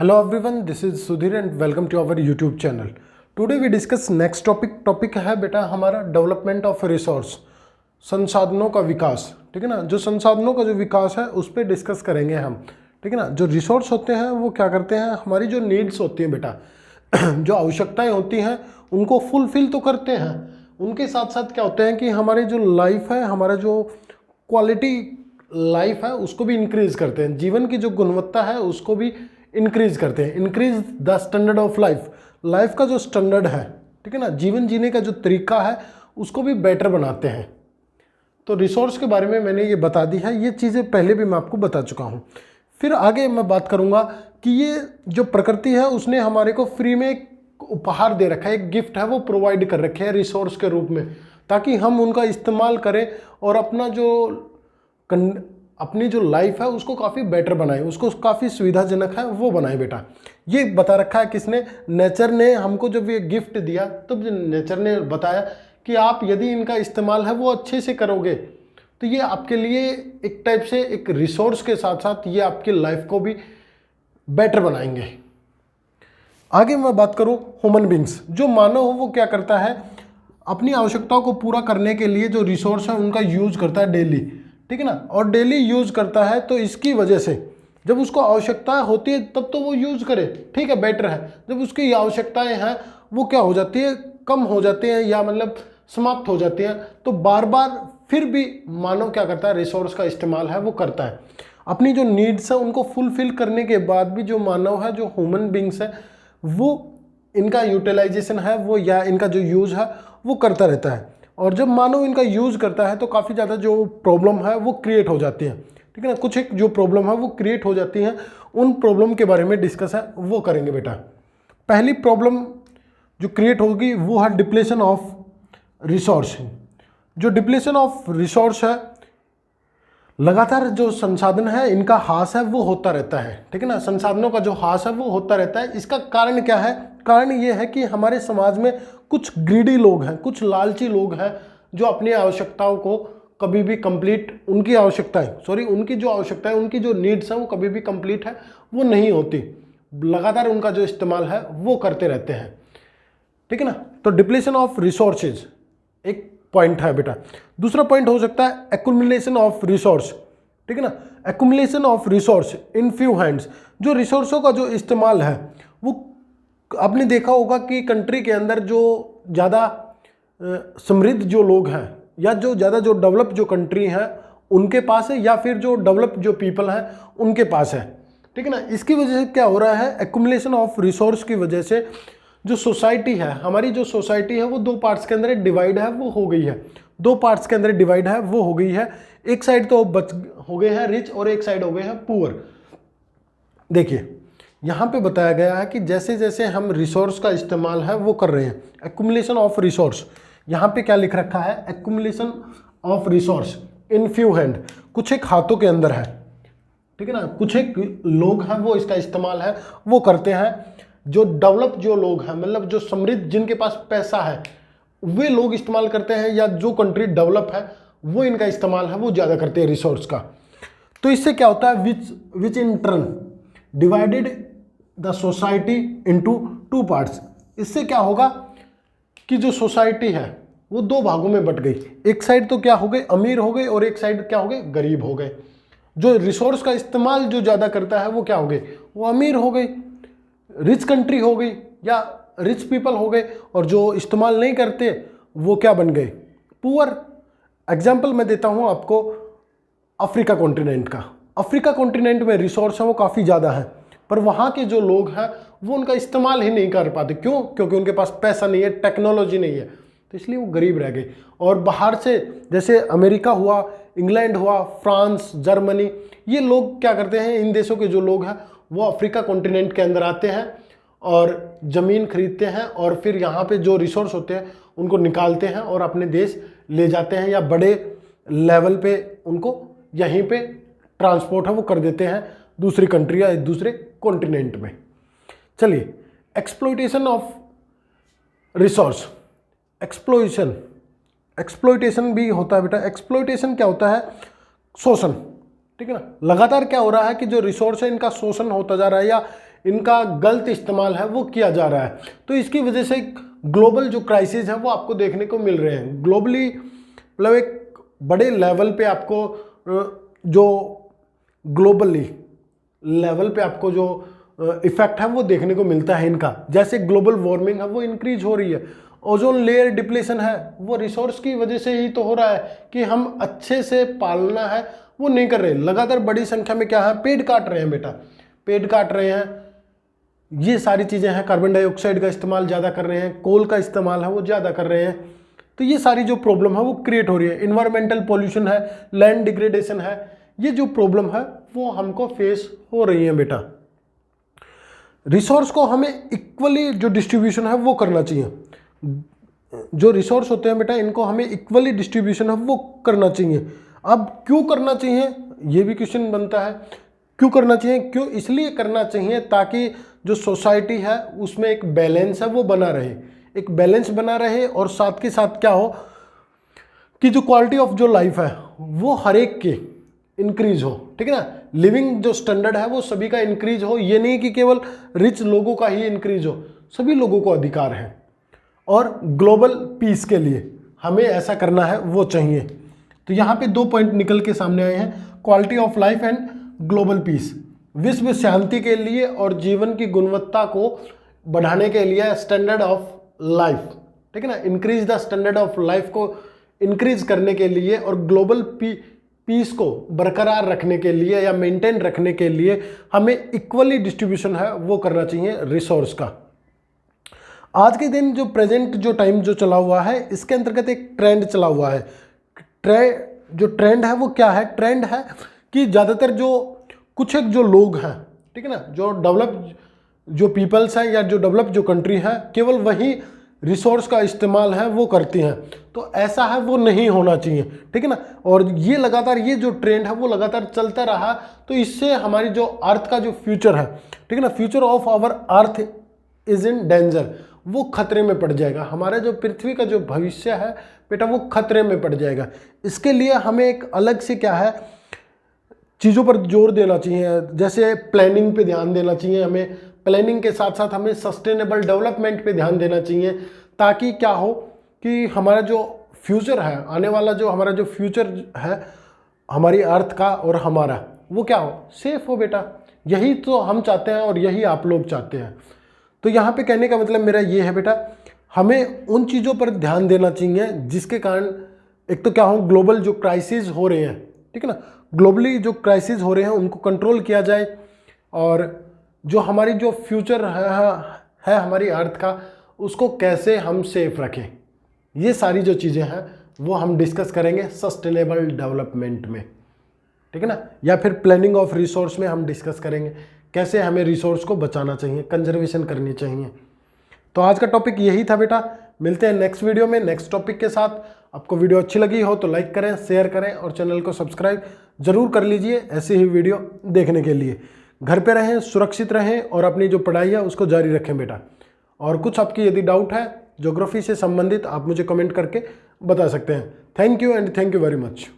Hello everyone, this is Sudhir and welcome to our YouTube channel. Today we discuss next topic है बेटा हमारा development of resource, संसाधनों का विकास। ठीक है ना, जो संसाधनों का जो विकास है उस पर डिस्कस करेंगे हम। ठीक है ना, जो रिसोर्स होते हैं वो क्या करते हैं, हमारी जो नीड्स होती हैं बेटा जो आवश्यकताएं होती हैं उनको फुलफिल तो करते हैं, उनके साथ साथ क्या होते हैं कि हमारे जो लाइफ है, हमारा जो क्वालिटी लाइफ है उसको भी इंक्रीज करते हैं, जीवन की जो गुणवत्ता है उसको भी इंक्रीज करते हैं। Increase the standard of life, life का जो स्टैंडर्ड है, ठीक है ना, जीवन जीने का जो तरीका है उसको भी बेटर बनाते हैं। तो रिसोर्स के बारे में मैंने ये बता दी है, ये चीज़ें पहले भी मैं आपको बता चुका हूँ। फिर आगे मैं बात करूँगा कि ये जो प्रकृति है उसने हमारे को फ्री में एक उपहार दे रखा है, एक गिफ्ट है वो प्रोवाइड कर रखे हैं रिसोर्स के रूप में, ताकि हम उनका इस्तेमाल करें और अपनी जो लाइफ है उसको काफ़ी बेटर बनाए, उसको काफ़ी सुविधाजनक है वो बनाए बेटा। ये बता रखा है किसने, नेचर ने हमको जब ये गिफ्ट दिया तब नेचर ने बताया कि आप यदि इनका इस्तेमाल है वो अच्छे से करोगे तो ये आपके लिए एक टाइप से एक रिसोर्स के साथ साथ ये आपकी लाइफ को भी बेटर बनाएंगे। आगे मैं बात करूं ह्यूमन बींग्स, जो मानव हो वो क्या करता है, अपनी आवश्यकताओं को पूरा करने के लिए जो रिसोर्स है उनका यूज करता है डेली। ठीक है ना, और डेली यूज करता है तो इसकी वजह से जब उसको आवश्यकता होती है तब तो वो यूज करे, ठीक है, बेटर है। जब उसकी आवश्यकताएं हैं वो क्या हो जाती है, कम हो जाती हैं या मतलब समाप्त हो जाती हैं, तो बार बार फिर भी मानव क्या करता है, रिसोर्स का इस्तेमाल है वो करता है। अपनी जो नीड्स है उनको फुलफिल करने के बाद भी जो मानव है, जो ह्यूमन बींग्स है, वो इनका यूटिलाइजेशन है वो या इनका जो यूज है वो करता रहता है। और जब मानव इनका यूज करता है तो काफ़ी ज़्यादा जो प्रॉब्लम है वो क्रिएट हो जाती है। ठीक है ना, कुछ एक जो प्रॉब्लम है वो क्रिएट हो जाती हैं, उन प्रॉब्लम के बारे में डिस्कस है वो करेंगे बेटा। पहली प्रॉब्लम जो क्रिएट होगी वो है डिप्लेशन ऑफ रिसोर्स। जो डिप्लेशन ऑफ रिसोर्स है, लगातार जो संसाधन है इनका ह्रास है वो होता रहता है। ठीक है ना, संसाधनों का जो ह्रास है वो होता रहता है। इसका कारण क्या है, कारण ये है कि हमारे समाज में कुछ ग्रीडी लोग हैं, कुछ लालची लोग हैं जो अपनी आवश्यकताओं को कभी भी उनकी जो आवश्यकताएं, उनकी जो नीड्स हैं वो कभी भी कंप्लीट है वो नहीं होती, लगातार उनका जो इस्तेमाल है वो करते रहते हैं। ठीक है ना, तो डिप्लेशन ऑफ रिसोर्सेज एक पॉइंट है बेटा। दूसरा पॉइंट हो सकता है एक्युमुलेशन ऑफ रिसोर्स। ठीक है ना, accumulation of resource in few hands, जो रिसोर्सों का जो इस्तेमाल है वो आपने देखा होगा कि कंट्री के अंदर जो ज़्यादा समृद्ध जो लोग हैं या जो ज़्यादा जो डेवलप जो कंट्री हैं उनके पास है, या फिर जो डेवलप जो पीपल हैं उनके पास है। ठीक है ना, इसकी वजह से क्या हो रहा है, एक्युमुलेशन ऑफ रिसोर्स की वजह से जो सोसाइटी है, हमारी जो सोसाइटी है वो दो पार्ट्स के अंदर डिवाइड है वो हो गई है, दो पार्ट्स के अंदर डिवाइड है वो हो गई है। एक साइड तो हो गए हैं रिच और एक साइड हो गए हैं पुअर। देखिए यहाँ पे बताया गया है कि जैसे जैसे हम रिसोर्स का इस्तेमाल है वो कर रहे हैं, एक्युमुलेशन ऑफ रिसोर्स, यहाँ पे क्या लिख रखा है, accumulation of resource in few hand, कुछ एक हाथों के अंदर है। ठीक है ना, कुछ एक लोग हैं वो इसका इस्तेमाल है वो करते हैं। जो डेवलप जो लोग हैं, मतलब जो समृद्ध जिनके पास पैसा है वे लोग इस्तेमाल करते हैं, या जो कंट्री डेवलप है वो इनका इस्तेमाल है वो ज़्यादा करते हैं रिसोर्स का। तो इससे क्या होता है, which in turn divided the society into two parts. इससे क्या होगा कि जो सोसाइटी है वो दो भागों में बट गई, एक साइड तो क्या हो गए, अमीर हो गए, और एक साइड क्या हो गए, गरीब हो गए। जो रिसोर्स का इस्तेमाल जो ज़्यादा करता है वो क्या हो गए, वो अमीर हो गई, रिच कंट्री हो गई या रिच पीपल हो गए, और जो इस्तेमाल नहीं करते वो क्या बन गए, पुअर। एग्जाम्पल मैं देता हूँ आपको अफ्रीका कॉन्टिनेंट का। अफ्रीका कॉन्टिनेंट में रिसोर्स है वो काफ़ी ज़्यादा है, पर वहाँ के जो लोग हैं वो उनका इस्तेमाल ही नहीं कर पाते। क्यों? क्योंकि उनके पास पैसा नहीं है, टेक्नोलॉजी नहीं है, तो इसलिए वो गरीब रह गए। और बाहर से जैसे अमेरिका हुआ, इंग्लैंड हुआ, फ्रांस, जर्मनी, ये लोग क्या करते हैं, इन देशों के जो लोग हैं वो अफ्रीका कॉन्टिनेंट के अंदर आते हैं और ज़मीन खरीदते हैं, और फिर यहाँ पे जो रिसोर्स होते हैं उनको निकालते हैं और अपने देश ले जाते हैं, या बड़े लेवल पे उनको यहीं पे ट्रांसपोर्ट है वो कर देते हैं दूसरी कंट्री या दूसरे कॉन्टिनेंट में। चलिए, एक्सप्लॉइटेशन ऑफ रिसोर्स, एक्सप्लॉइटेशन भी होता है बेटा। एक्सप्लॉइटेशन क्या होता है, शोषण। ठीक है ना, लगातार क्या हो रहा है कि जो रिसोर्स है इनका शोषण होता जा रहा है, या इनका गलत इस्तेमाल है वो किया जा रहा है। तो इसकी वजह से ग्लोबल जो क्राइसिस है वो आपको देखने को मिल रहे हैं। ग्लोबली मतलब एक बड़े लेवल पे आपको जो ग्लोबली लेवल पे आपको जो इफेक्ट है वो देखने को मिलता है इनका। जैसे ग्लोबल वार्मिंग है वो इंक्रीज हो रही है, ओजोन लेयर डिप्लीशन है वो रिसोर्स की वजह से ही तो हो रहा है कि हम अच्छे से पालना है वो नहीं कर रहे। लगातार बड़ी संख्या में क्या है, पेड़ काट रहे हैं बेटा, पेड़ काट रहे हैं, ये सारी चीज़ें हैं। कार्बन डाइऑक्साइड का इस्तेमाल ज़्यादा कर रहे हैं, कोल का इस्तेमाल है वो ज़्यादा कर रहे हैं। तो ये सारी जो प्रॉब्लम है वो क्रिएट हो रही है। इन्वायरमेंटल पॉल्यूशन है, लैंड डिग्रेडेशन है, ये जो प्रॉब्लम है वो हमको फेस हो रही है बेटा। रिसोर्स को हमें इक्वली जो डिस्ट्रीब्यूशन है वो करना चाहिए। जो रिसोर्स होते हैं बेटा इनको हमें इक्वली डिस्ट्रीब्यूशन है वो करना चाहिए। अब क्यों करना चाहिए ये भी क्वेश्चन बनता है, क्यों करना चाहिए? क्यों इसलिए करना चाहिए ताकि जो सोसाइटी है उसमें एक बैलेंस है वो बना रहे, एक बैलेंस बना रहे, और साथ के साथ क्या हो कि जो क्वालिटी ऑफ जो लाइफ है वो हर एक की इंक्रीज हो, ठीक है ना। लिविंग जो स्टैंडर्ड है वो सभी का इंक्रीज हो, ये नहीं कि केवल रिच लोगों का ही इंक्रीज हो, सभी लोगों को अधिकार है। और ग्लोबल पीस के लिए हमें ऐसा करना है वो चाहिए। तो यहाँ पे 2 पॉइंट निकल के सामने आए हैं, quality of life and global piece. विश्व शांति के लिए और जीवन की गुणवत्ता को बढ़ाने के लिए स्टैंडर्ड ऑफ लाइफ, ठीक है ना, increase the standard of life को इंक्रीज करने के लिए और ग्लोबल पीस को बरकरार रखने के लिए या मेंटेन रखने के लिए हमें इक्वली डिस्ट्रीब्यूशन है वो करना चाहिए रिसोर्स का। आज के दिन जो प्रेजेंट जो टाइम जो चला हुआ है इसके अंतर्गत एक ट्रेंड चला हुआ है। जो ट्रेंड है वो क्या है? ट्रेंड है कि ज़्यादातर जो कुछ एक जो लोग हैं, ठीक है ना, जो डेवलप जो पीपल्स हैं या जो डेवलप जो कंट्री है, केवल वही रिसोर्स का इस्तेमाल है वो करती हैं। तो ऐसा है वो नहीं होना चाहिए, ठीक है ना। और ये लगातार ये जो ट्रेंड है वो लगातार चलता रहा तो इससे हमारी जो अर्थ का जो फ्यूचर है, ठीक है ना, future of our earth is in danger, वो खतरे में पड़ जाएगा। हमारा जो पृथ्वी का जो भविष्य है बेटा वो खतरे में पड़ जाएगा। इसके लिए हमें एक अलग से क्या है चीज़ों पर जोर देना चाहिए, जैसे प्लानिंग पे ध्यान देना चाहिए हमें। प्लानिंग के साथ साथ हमें सस्टेनेबल डेवलपमेंट पे ध्यान देना चाहिए ताकि क्या हो कि हमारा जो फ्यूचर है, आने वाला जो हमारा जो फ्यूचर है हमारी अर्थ का और हमारा, वो क्या हो, सेफ हो बेटा। यही तो हम चाहते हैं और यही आप लोग चाहते हैं। तो यहाँ पे कहने का मतलब मेरा ये है बेटा, हमें उन चीज़ों पर ध्यान देना चाहिए जिसके कारण एक तो क्या हो, ग्लोबल जो क्राइसिस हो रहे हैं, ठीक है ना, ग्लोबली जो क्राइसिस हो रहे हैं उनको कंट्रोल किया जाए, और जो हमारी जो फ्यूचर है हमारी अर्थ का उसको कैसे हम सेफ रखें, ये सारी जो चीज़ें हैं वो हम डिस्कस करेंगे सस्टेनेबल डेवलपमेंट में, ठीक है ना, या फिर प्लानिंग ऑफ रिसोर्स में हम डिस्कस करेंगे कैसे हमें रिसोर्स को बचाना चाहिए, कंजर्वेशन करनी चाहिए। तो आज का टॉपिक यही था बेटा। मिलते हैं नेक्स्ट वीडियो में नेक्स्ट टॉपिक के साथ। आपको वीडियो अच्छी लगी हो तो लाइक करें, शेयर करें और चैनल को सब्सक्राइब जरूर कर लीजिए ऐसे ही वीडियो देखने के लिए। घर पे रहें, सुरक्षित रहें और अपनी जो पढ़ाई है उसको जारी रखें बेटा। और कुछ आपकी यदि डाउट है ज्योग्राफी से संबंधित आप मुझे कमेंट करके बता सकते हैं। Thank you and thank you very much.